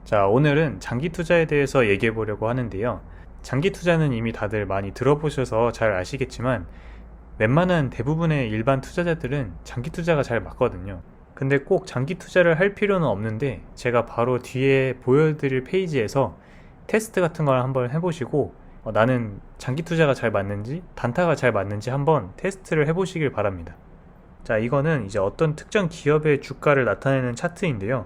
자, 오늘은 장기 투자에 대해서 얘기해 보려고 하는데요. 장기 투자는 이미 다들 많이 들어보셔서 잘 아시겠지만 웬만한 대부분의 일반 투자자들은 장기 투자가 잘 맞거든요. 근데 꼭 장기 투자를 할 필요는 없는데 제가 바로 뒤에 보여드릴 페이지에서 테스트 같은 걸 한번 해보시고 나는 장기 투자가 잘 맞는지 단타가 잘 맞는지 한번 테스트를 해보시길 바랍니다. 자, 이거는 이제 어떤 특정 기업의 주가를 나타내는 차트인데요.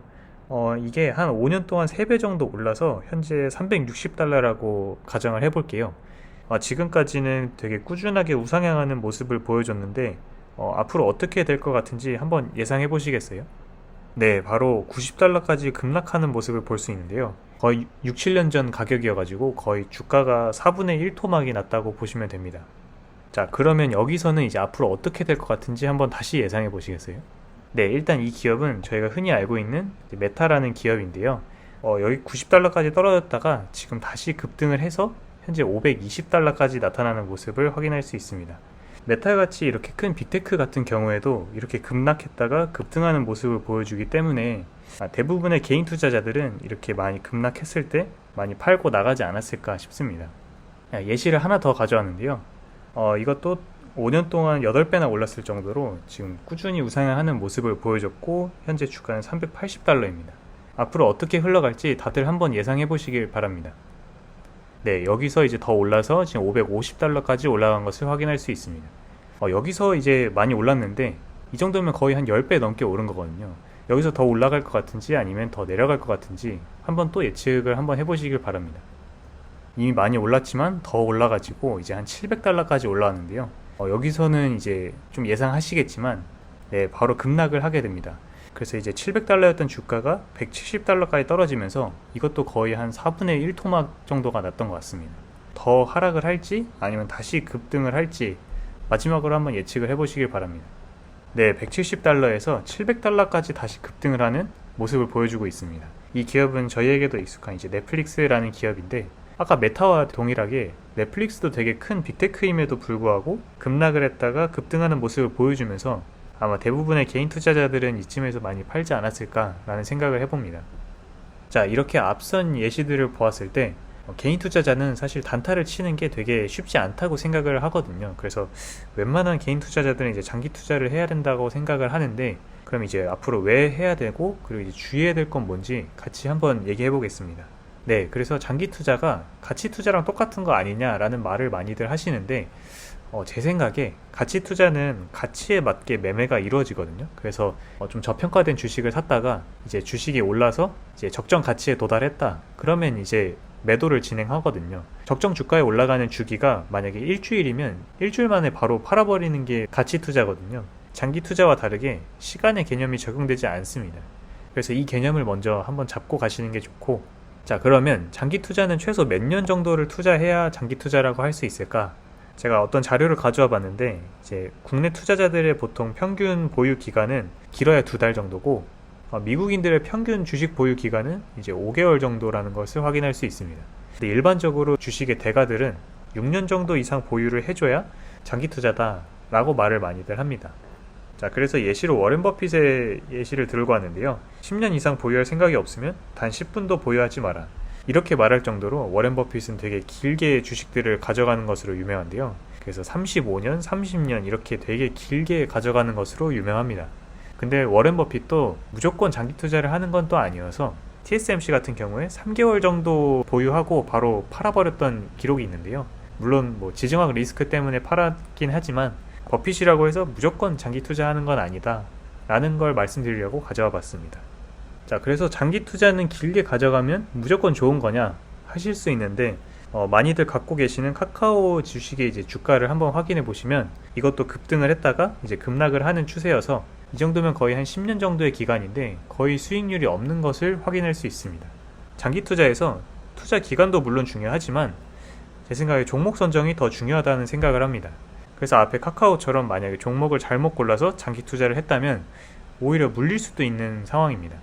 이게 한 5년 동안 3배 정도 올라서 현재 360달러라고 가정을 해볼게요. 지금까지는 되게 꾸준하게 우상향하는 모습을 보여줬는데 앞으로 어떻게 될 것 같은지 한번 예상해 보시겠어요? 네, 바로 90달러까지 급락하는 모습을 볼 수 있는데요. 거의 6, 7년 전 가격이어가지고 거의 주가가 4분의 1 토막이 났다고 보시면 됩니다. 자, 그러면 여기서는 이제 앞으로 어떻게 될 것 같은지 한번 다시 예상해 보시겠어요? 네, 일단 이 기업은 저희가 흔히 알고 있는 메타라는 기업인데요. 여기 90달러까지 떨어졌다가 지금 다시 급등을 해서 현재 520달러까지 나타나는 모습을 확인할 수 있습니다. 메타같이 이렇게 큰 빅테크 같은 경우에도 이렇게 급락했다가 급등하는 모습을 보여주기 때문에 대부분의 개인 투자자들은 이렇게 많이 급락했을 때 많이 팔고 나가지 않았을까 싶습니다. 예시를 하나 더 가져왔는데요. 이것도 5년 동안 8배나 올랐을 정도로 지금 꾸준히 우상향하는 모습을 보여줬고 현재 주가는 380달러입니다. 앞으로 어떻게 흘러갈지 다들 한번 예상해 보시길 바랍니다. 네, 여기서 이제 더 올라서 지금 550달러까지 올라간 것을 확인할 수 있습니다. 여기서 이제 많이 올랐는데 이 정도면 거의 한 10배 넘게 오른 거거든요. 여기서 더 올라갈 것 같은지 아니면 더 내려갈 것 같은지 한번 또 예측을 한번 해보시길 바랍니다. 이미 많이 올랐지만 더 올라가지고 이제 한 700달러까지 올라왔는데요. 여기서는 이제 좀 예상하시겠지만 네, 바로 급락을 하게 됩니다. 그래서 이제 700달러였던 주가가 170달러까지 떨어지면서 이것도 거의 한 4분의 1 토막 정도가 났던 것 같습니다. 더 하락을 할지 아니면 다시 급등을 할지 마지막으로 한번 예측을 해보시길 바랍니다. 네, 170달러에서 700달러까지 다시 급등을 하는 모습을 보여주고 있습니다. 이 기업은 저희에게도 익숙한 이제 넷플릭스라는 기업인데 아까 메타와 동일하게 넷플릭스도 되게 큰 빅테크임에도 불구하고 급락을 했다가 급등하는 모습을 보여주면서 아마 대부분의 개인 투자자들은 이쯤에서 많이 팔지 않았을까라는 생각을 해봅니다. 자, 이렇게 앞선 예시들을 보았을 때 개인 투자자는 사실 단타를 치는 게 되게 쉽지 않다고 생각을 하거든요. 그래서 웬만한 개인 투자자들은 이제 장기 투자를 해야 된다고 생각을 하는데 그럼 이제 앞으로 왜 해야 되고 그리고 이제 주의해야 될 건 뭔지 같이 한번 얘기해 보겠습니다. 네, 그래서 장기 투자가 가치 투자랑 똑같은 거 아니냐라는 말을 많이들 하시는데 제 생각에 가치 투자는 가치에 맞게 매매가 이루어지거든요. 그래서 좀 저평가된 주식을 샀다가 이제 주식이 올라서 이제 적정 가치에 도달했다. 그러면 이제 매도를 진행하거든요. 적정 주가에 올라가는 주기가 만약에 일주일이면 일주일 만에 바로 팔아버리는 게 가치 투자거든요. 장기 투자와 다르게 시간의 개념이 적용되지 않습니다. 그래서 이 개념을 먼저 한번 잡고 가시는 게 좋고, 자, 그러면 장기 투자는 최소 몇 년 정도를 투자해야 장기 투자라고 할 수 있을까? 제가 어떤 자료를 가져와 봤는데 이제 국내 투자자들의 보통 평균 보유 기간은 길어야 2달 정도고 미국인들의 평균 주식 보유 기간은 이제 5개월 정도라는 것을 확인할 수 있습니다. 근데 일반적으로 주식의 대가들은 6년 정도 이상 보유를 해줘야 장기 투자다 라고 말을 많이들 합니다. 자, 그래서 예시로 워렌 버핏의 예시를 들고 왔는데요. 10년 이상 보유할 생각이 없으면 단 10분도 보유하지 마라. 이렇게 말할 정도로 워렌 버핏은 되게 길게 주식들을 가져가는 것으로 유명한데요. 그래서 35년, 30년 이렇게 되게 길게 가져가는 것으로 유명합니다. 근데 워렌 버핏도 무조건 장기 투자를 하는 건 또 아니어서 TSMC 같은 경우에 3개월 정도 보유하고 바로 팔아버렸던 기록이 있는데요. 물론 뭐 지정학 리스크 때문에 팔았긴 하지만 버핏이라고 해서 무조건 장기 투자하는 건 아니다 라는 걸 말씀드리려고 가져와 봤습니다. 자, 그래서 장기 투자는 길게 가져가면 무조건 좋은 거냐 하실 수 있는데 많이들 갖고 계시는 카카오 주식의 이제 주가를 한번 확인해 보시면 이것도 급등을 했다가 이제 급락을 하는 추세여서 이 정도면 거의 한 10년 정도의 기간인데 거의 수익률이 없는 것을 확인할 수 있습니다. 장기 투자에서 투자 기간도 물론 중요하지만 제 생각에 종목 선정이 더 중요하다는 생각을 합니다. 그래서 앞에 카카오처럼 만약에 종목을 잘못 골라서 장기 투자를 했다면 오히려 물릴 수도 있는 상황입니다.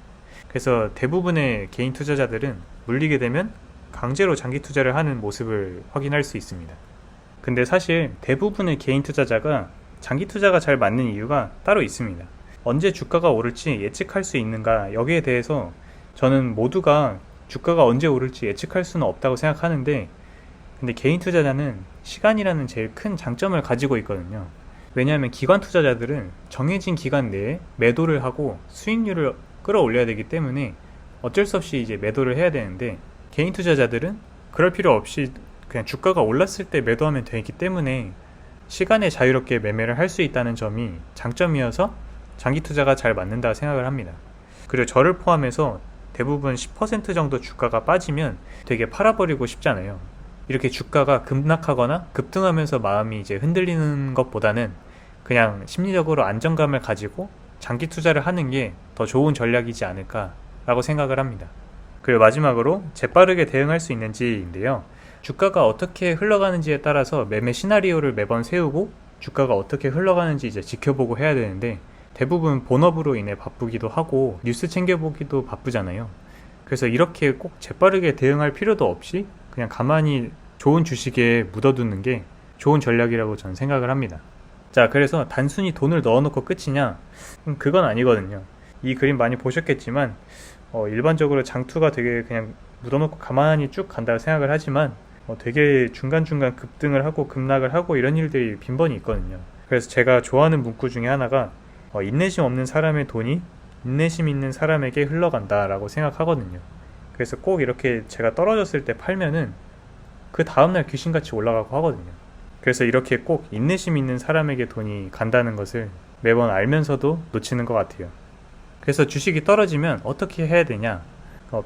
그래서 대부분의 개인 투자자들은 물리게 되면 강제로 장기 투자를 하는 모습을 확인할 수 있습니다. 근데 사실 대부분의 개인 투자자가 장기 투자가 잘 맞는 이유가 따로 있습니다. 언제 주가가 오를지 예측할 수 있는가, 여기에 대해서 저는 모두가 주가가 언제 오를지 예측할 수는 없다고 생각하는데, 근데 개인 투자자는 시간이라는 제일 큰 장점을 가지고 있거든요. 왜냐하면 기관 투자자들은 정해진 기간 내에 매도를 하고 수익률을 끌어올려야 되기 때문에 어쩔 수 없이 이제 매도를 해야 되는데, 개인 투자자들은 그럴 필요 없이 그냥 주가가 올랐을 때 매도하면 되기 때문에 시간에 자유롭게 매매를 할 수 있다는 점이 장점이어서 장기 투자가 잘 맞는다 생각을 합니다. 그리고 저를 포함해서 대부분 10% 정도 주가가 빠지면 되게 팔아버리고 싶잖아요. 이렇게 주가가 급락하거나 급등하면서 마음이 이제 흔들리는 것보다는 그냥 심리적으로 안정감을 가지고 장기 투자를 하는 게 더 좋은 전략이지 않을까라고 생각을 합니다. 그리고 마지막으로 재빠르게 대응할 수 있는지인데요. 주가가 어떻게 흘러가는지에 따라서 매매 시나리오를 매번 세우고 주가가 어떻게 흘러가는지 이제 지켜보고 해야 되는데, 대부분 본업으로 인해 바쁘기도 하고 뉴스 챙겨보기도 바쁘잖아요. 그래서 이렇게 꼭 재빠르게 대응할 필요도 없이 그냥 가만히 좋은 주식에 묻어두는 게 좋은 전략이라고 저는 생각을 합니다. 자, 그래서 단순히 돈을 넣어놓고 끝이냐? 그건 아니거든요. 이 그림 많이 보셨겠지만 일반적으로 장투가 되게 그냥 묻어놓고 가만히 쭉 간다고 생각을 하지만 되게 중간중간 급등을 하고 급락을 하고 이런 일들이 빈번히 있거든요. 그래서 제가 좋아하는 문구 중에 하나가 인내심 없는 사람의 돈이 인내심 있는 사람에게 흘러간다 라고 생각하거든요. 그래서 꼭 이렇게 제가 떨어졌을 때 팔면은 그 다음날 귀신같이 올라가고 하거든요. 그래서 이렇게 꼭 인내심 있는 사람에게 돈이 간다는 것을 매번 알면서도 놓치는 것 같아요. 그래서 주식이 떨어지면 어떻게 해야 되냐?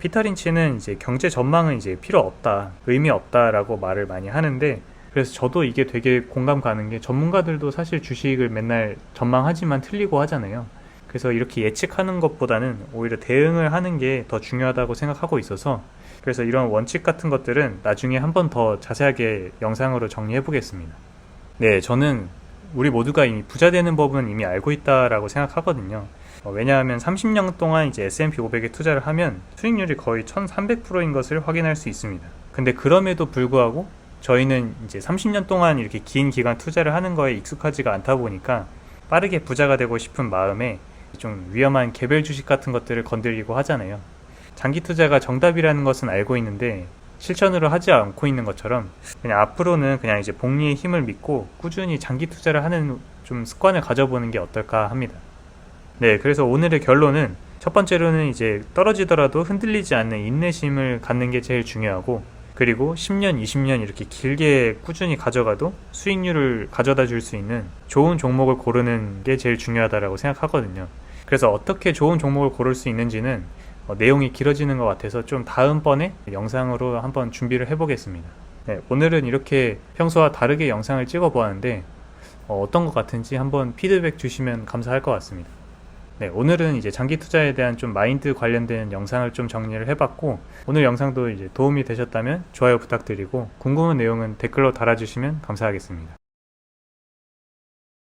피터 린치는 이제 경제 전망은 이제 필요 없다, 의미 없다라고 말을 많이 하는데, 그래서 저도 이게 되게 공감 가는 게, 전문가들도 사실 주식을 맨날 전망하지만 틀리고 하잖아요. 그래서 이렇게 예측하는 것보다는 오히려 대응을 하는 게 더 중요하다고 생각하고 있어서, 그래서 이런 원칙 같은 것들은 나중에 한 번 더 자세하게 영상으로 정리해 보겠습니다. 네, 저는 우리 모두가 이미 부자 되는 법은 이미 알고 있다라고 생각하거든요. 왜냐하면 30년 동안 이제 S&P 500에 투자를 하면 수익률이 거의 1300%인 것을 확인할 수 있습니다. 근데 그럼에도 불구하고 저희는 이제 30년 동안 이렇게 긴 기간 투자를 하는 거에 익숙하지가 않다 보니까 빠르게 부자가 되고 싶은 마음에 좀 위험한 개별 주식 같은 것들을 건드리고 하잖아요. 장기 투자가 정답이라는 것은 알고 있는데 실천으로 하지 않고 있는 것처럼, 그냥 앞으로는 그냥 이제 복리의 힘을 믿고 꾸준히 장기 투자를 하는 좀 습관을 가져보는 게 어떨까 합니다. 네, 그래서 오늘의 결론은 첫 번째로는 이제 떨어지더라도 흔들리지 않는 인내심을 갖는 게 제일 중요하고, 그리고 10년, 20년 이렇게 길게 꾸준히 가져가도 수익률을 가져다 줄 수 있는 좋은 종목을 고르는 게 제일 중요하다고 생각하거든요. 그래서 어떻게 좋은 종목을 고를 수 있는지는 내용이 길어지는 것 같아서 좀 다음번에 영상으로 한번 준비를 해보겠습니다. 네, 오늘은 이렇게 평소와 다르게 영상을 찍어 보았는데 어떤 것 같은지 한번 피드백 주시면 감사할 것 같습니다. 네, 오늘은 이제 장기 투자에 대한 좀 마인드 관련된 영상을 좀 정리를 해봤고, 오늘 영상도 이제 도움이 되셨다면 좋아요 부탁드리고, 궁금한 내용은 댓글로 달아주시면 감사하겠습니다.